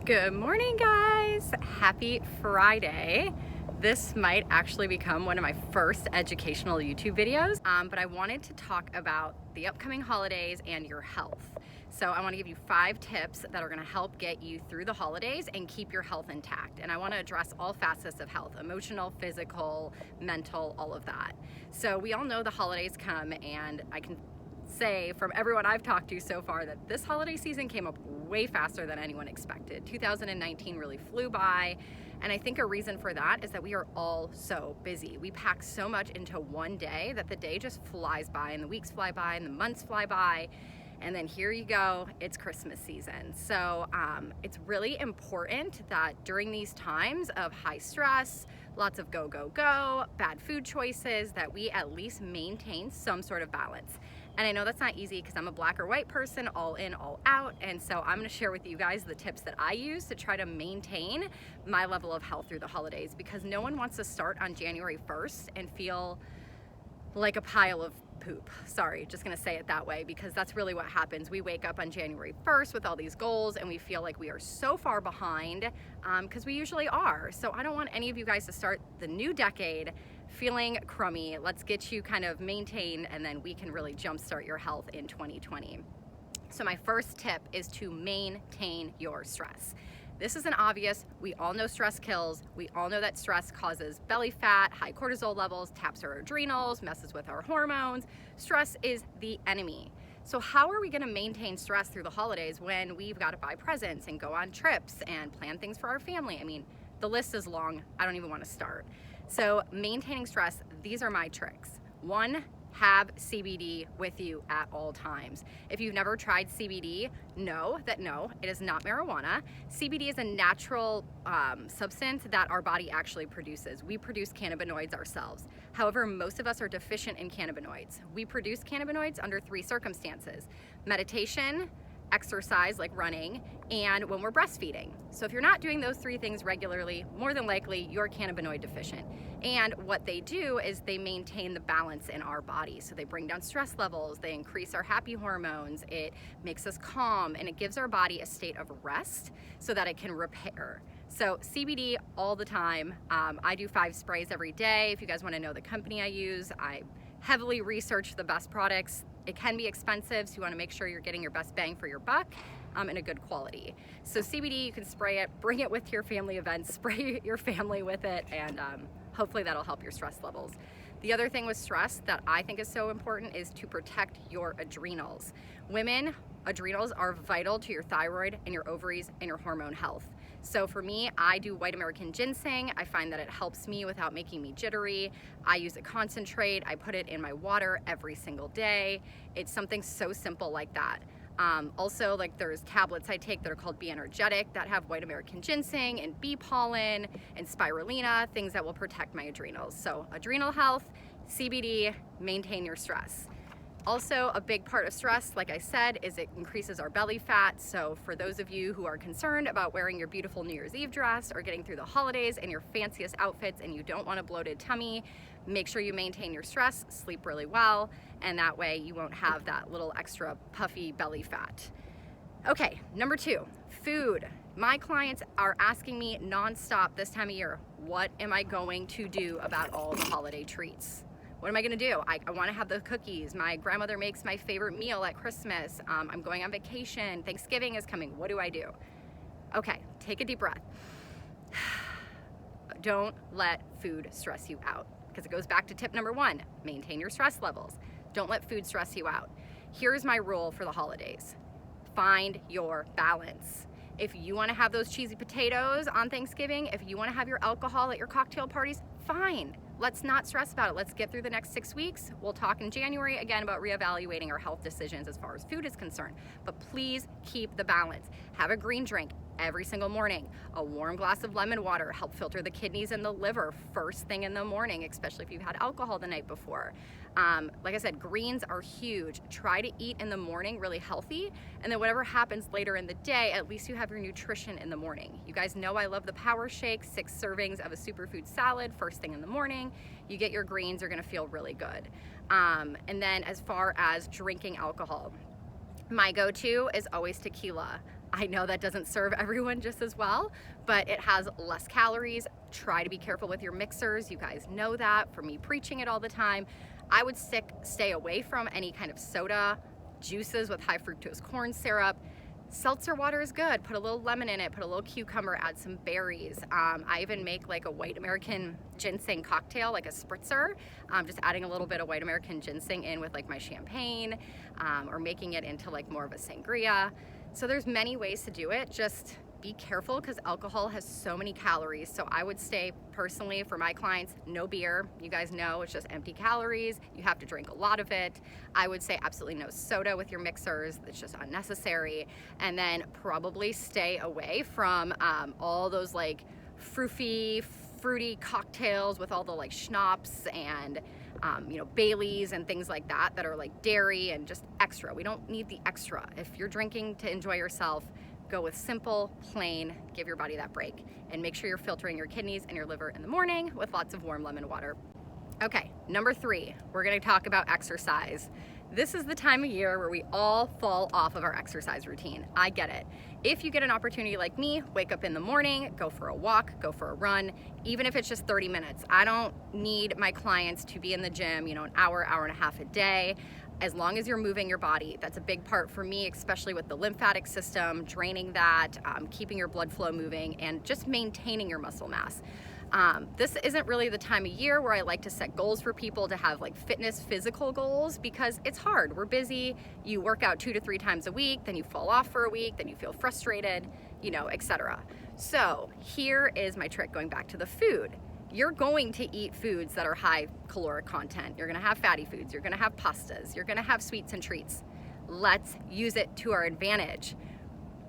Good morning, guys. Happy Friday. This might actually become one of my first educational YouTube videos, but I wanted to talk about the upcoming holidays and your health. So I want to give you 5 tips that are going to help get you through the holidays and keep your health intact. And I want to address all facets of health: emotional, physical, mental, all of that. So we all know the holidays come, and I can say from everyone I've talked to so far that this holiday season came up way faster than anyone expected. 2019 really flew by, and I think a reason for that is that we are all so busy. We pack so much into one day that the day just flies by, and the weeks fly by, and the months fly by, and then here you go, it's Christmas season. So it's really important that during these times of high stress, lots of go, go, go, bad food choices, that we at least maintain some sort of balance. And I know that's not easy because I'm a black or white person, all in, all out. And so I'm gonna share with you guys the tips that I use to try to maintain my level of health through the holidays, because no one wants to start on January 1st and feel like a pile of poop. Sorry, just gonna say it that way, because that's really what happens. We wake up on January 1st with all these goals and we feel like we are so far behind, because we usually are. So I don't want any of you guys to start the new decade feeling crummy. Let's get you kind of maintained, and then we can really jumpstart your health in 2020. So my first tip is to maintain your stress. This isn't obvious. We all know stress kills. We all know that stress causes belly fat, high cortisol levels, taps our adrenals, messes with our hormones. Stress is the enemy. So how are we gonna maintain stress through the holidays when we've gotta buy presents and go on trips and plan things for our family? I mean, the list is long. I don't even wanna start. So maintaining stress, these are my tricks. 1, have CBD with you at all times. If you've never tried CBD, know that no, it is not marijuana. CBD is a natural substance that our body actually produces. We produce cannabinoids ourselves. However, most of us are deficient in cannabinoids. We produce cannabinoids under 3 circumstances: meditation, exercise like running, and when we're breastfeeding. So if you're not doing those 3 things regularly, more than likely you're cannabinoid deficient. And what they do is they maintain the balance in our body. So they bring down stress levels, they increase our happy hormones, it makes us calm, and it gives our body a state of rest so that it can repair. So CBD all the time. I do 5 sprays every day. If you guys want to know the company I use, I heavily research the best products. It can be expensive, so you want to make sure you're getting your best bang for your buck, and a good quality. So CBD, you can spray it, bring it with your family events, spray your family with it, and hopefully that'll help your stress levels. The other thing with stress that I think is so important is to protect your adrenals. Women, adrenals are vital to your thyroid and your ovaries and your hormone health. So for me, I do white American ginseng. I find that it helps me without making me jittery. I use a concentrate. I put it in my water every single day. It's something so simple like that. Also, like, there's tablets I take that are called Be Energetic that have white American ginseng and bee pollen and spirulina, things that will protect my adrenals. So adrenal health, CBD, maintain your stress. Also, a big part of stress, like I said, is it increases our belly fat. So for those of you who are concerned about wearing your beautiful New Year's Eve dress or getting through the holidays in your fanciest outfits and you don't want a bloated tummy, make sure you maintain your stress, sleep really well, and that way you won't have that little extra puffy belly fat. Okay, number 2, food. My clients are asking me nonstop this time of year, what am I going to do about all the holiday treats? What am I gonna do? I wanna have the cookies. My grandmother makes my favorite meal at Christmas. I'm going on vacation. Thanksgiving is coming. What do I do? Okay, take a deep breath. Don't let food stress you out, because it goes back to tip number 1, maintain your stress levels. Don't let food stress you out. Here's my rule for the holidays. Find your balance. If you wanna have those cheesy potatoes on Thanksgiving, if you wanna have your alcohol at your cocktail parties, fine. Let's not stress about it. Let's get through the next 6 weeks. We'll talk in January again about reevaluating our health decisions as far as food is concerned. But please keep the balance. Have a green drink every single morning. A warm glass of lemon water help filter the kidneys and the liver first thing in the morning, especially if you've had alcohol the night before. Like I said, greens are huge. Try to eat in the morning really healthy, and then whatever happens later in the day, at least you have your nutrition in the morning. You guys know I love the Power Shake, 6 servings of a superfood salad first thing in the morning. You get your greens, you're gonna feel really good. And then as far as drinking alcohol, my go-to is always tequila. I know that doesn't serve everyone just as well, but it has less calories. Try to be careful with your mixers. You guys know that from me preaching it all the time. I would stay away from any kind of soda, juices with high fructose corn syrup. Seltzer water is good. Put a little lemon in it, put a little cucumber, add some berries. I even make like a white American ginseng cocktail, like a spritzer, just adding a little bit of white American ginseng in with like my champagne, or making it into like more of a sangria. So there's many ways to do it. Just be careful because alcohol has so many calories. So I would stay personally for my clients, no beer. You guys know it's just empty calories. You have to drink a lot of it. I would say absolutely no soda with your mixers. It's just unnecessary. And then probably stay away from all those like fruity cocktails with all the like schnapps and Baileys and things like that are like dairy and just extra. We don't need the extra. If you're drinking to enjoy yourself, go with simple, plain, give your body that break, and make sure you're filtering your kidneys and your liver in the morning with lots of warm lemon water. Okay, number 3, we're gonna talk about exercise. This is the time of year where we all fall off of our exercise routine. I get it. If you get an opportunity like me, wake up in the morning, go for a walk, go for a run, even if it's just 30 minutes. I don't need my clients to be in the gym, an hour, hour and a half a day. As long as you're moving your body, that's a big part for me, especially with the lymphatic system, draining that, keeping your blood flow moving, and just maintaining your muscle mass. This isn't really the time of year where I like to set goals for people to have like fitness, physical goals, because it's hard. We're busy. You work out 2 to 3 times a week, then you fall off for a week, then you feel frustrated, etc. So here is my trick going back to the food. You're going to eat foods that are high caloric content. You're gonna have fatty foods, you're gonna have pastas, you're gonna have sweets and treats. Let's use it to our advantage.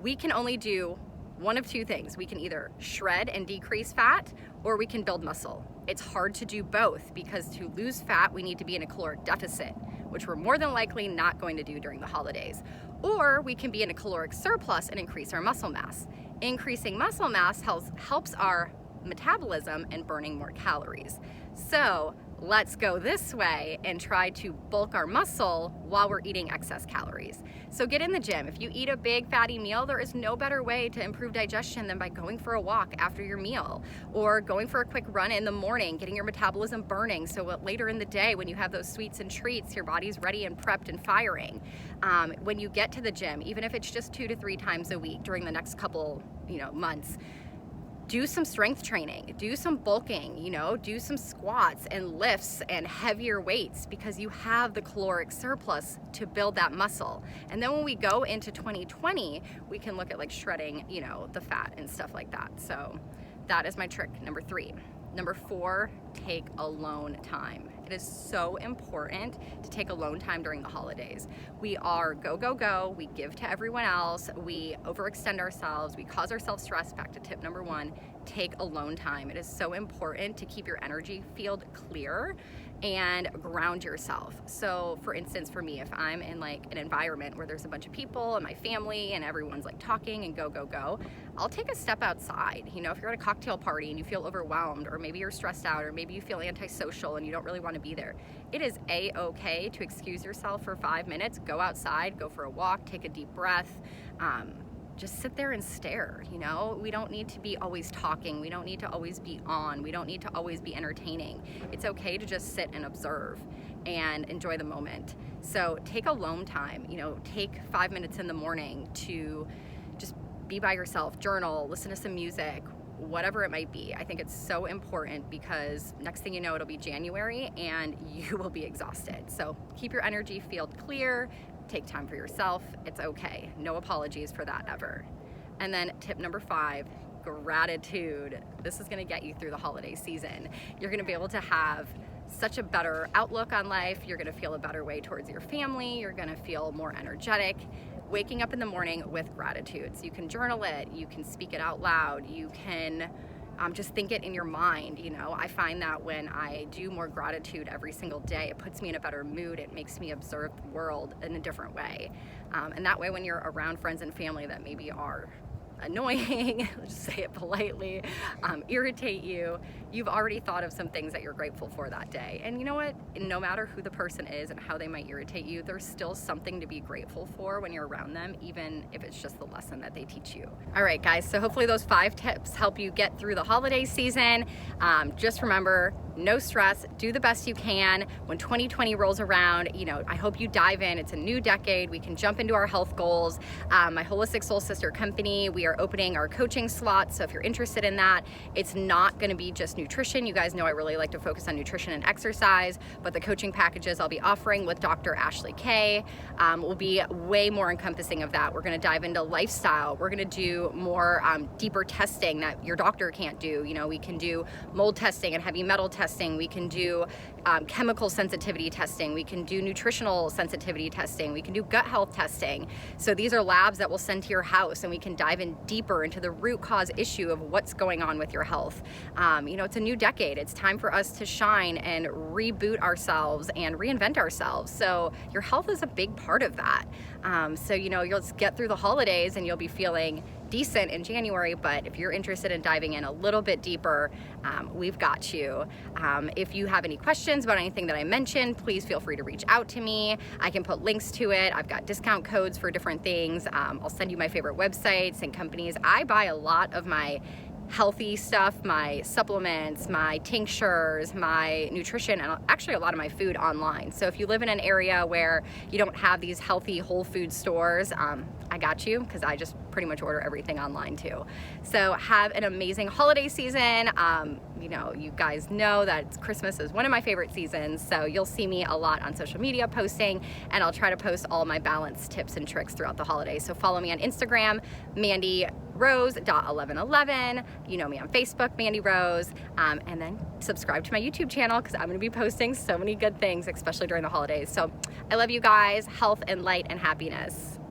We can only do one of 2 things. We can either shred and decrease fat, or we can build muscle. It's hard to do both because to lose fat, we need to be in a caloric deficit, which we're more than likely not going to do during the holidays. Or we can be in a caloric surplus and increase our muscle mass. Increasing muscle mass helps our metabolism and burning more calories. So let's go this way and try to bulk our muscle while we're eating excess calories. So get in the gym. If you eat a big fatty meal, there is no better way to improve digestion than by going for a walk after your meal, or going for a quick run in the morning, getting your metabolism burning so later in the day when you have those sweets and treats, your body's ready and prepped and firing. When you get to the gym, even if it's just 2 to 3 times a week during the next couple months, do some strength training, do some bulking, do some squats and lifts and heavier weights, because you have the caloric surplus to build that muscle. And then when we go into 2020, we can look at like shredding, the fat and stuff like that. So that is my trick, number 3. Number 4, take alone time. It is so important to take alone time during the holidays. We are go, go, go. We give to everyone else. We overextend ourselves. We cause ourselves stress. Back to tip number 1, take alone time. It is so important to keep your energy field clear and ground yourself. So for instance, for me, if I'm in like an environment where there's a bunch of people and my family and everyone's like talking and go, go, go, I'll take a step outside. If you're at a cocktail party and you feel overwhelmed, or maybe you're stressed out, or maybe you feel antisocial and you don't really want to be there, it is a-okay to excuse yourself for 5 minutes, go outside, go for a walk, take a deep breath, just sit there and stare. We don't need to be always talking. We don't need to always be on. We don't need to always be entertaining. It's okay to just sit and observe and enjoy the moment. So take alone time, take 5 minutes in the morning to just be by yourself, journal, listen to some music, whatever it might be. I think it's so important because next thing you know, it'll be January and you will be exhausted. So keep your energy field clear, take time for yourself. It's okay. No apologies for that ever. And then tip number 5, gratitude. This is gonna get you through the holiday season. You're gonna be able to have such a better outlook on life. You're gonna feel a better way towards your family. You're gonna feel more energetic. Waking up in the morning with gratitude. So you can journal it, you can speak it out loud, you can just think it in your mind. I find that when I do more gratitude every single day, it puts me in a better mood. It makes me observe the world in a different way. And that way, when you're around friends and family that maybe are annoying, let's just say it politely, irritate you, you've already thought of some things that you're grateful for that day. And you know what? No matter who the person is and how they might irritate you, there's still something to be grateful for when you're around them, even if it's just the lesson that they teach you. All right, guys, so hopefully those 5 tips help you get through the holiday season. Just remember, no stress, do the best you can. When 2020 rolls around, you know, I hope you dive in. It's a new decade. We can jump into our health goals. My Holistic Soul Sister company, we are opening our coaching slots. So if you're interested in that, it's not gonna be just nutrition. You guys know I really like to focus on nutrition and exercise, but the coaching packages I'll be offering with Dr. Ashley Kay will be way more encompassing of that. We're gonna dive into lifestyle. We're gonna do more deeper testing that your doctor can't do. You know, we can do mold testing and heavy metal testing. We can do chemical sensitivity testing. We can do nutritional sensitivity testing. We can do gut health testing. So these are labs that we'll send to your house, and we can dive in deeper into the root cause issue of what's going on with your health. You know, it's a new decade. It's time for us to shine and reboot ourselves and reinvent ourselves. So your health is a big part of that. So, you know, you'll just get through the holidays and you'll be feeling decent in January, but if you're interested in diving in a little bit deeper, we've got you. If you have any questions about anything that I mentioned, please feel free to reach out to me. I can put links to it. I've got discount codes for different things. I'll send you my favorite websites and companies. I buy a lot of my healthy stuff, my supplements, my tinctures, my nutrition, and actually a lot of my food online. So if you live in an area where you don't have these healthy whole food stores, I got you, because I just pretty much order everything online too. So have an amazing holiday season. You know, you guys know that Christmas is one of my favorite seasons, so you'll see me a lot on social media posting, and I'll try to post all my balance tips and tricks throughout the holidays. So follow me on Instagram, Mandi Rose.1111. You know me on Facebook, Mandi Rose, and then subscribe to my YouTube channel, because I'm going to be posting so many good things, especially during the holidays. So I love you guys. Health and light and happiness.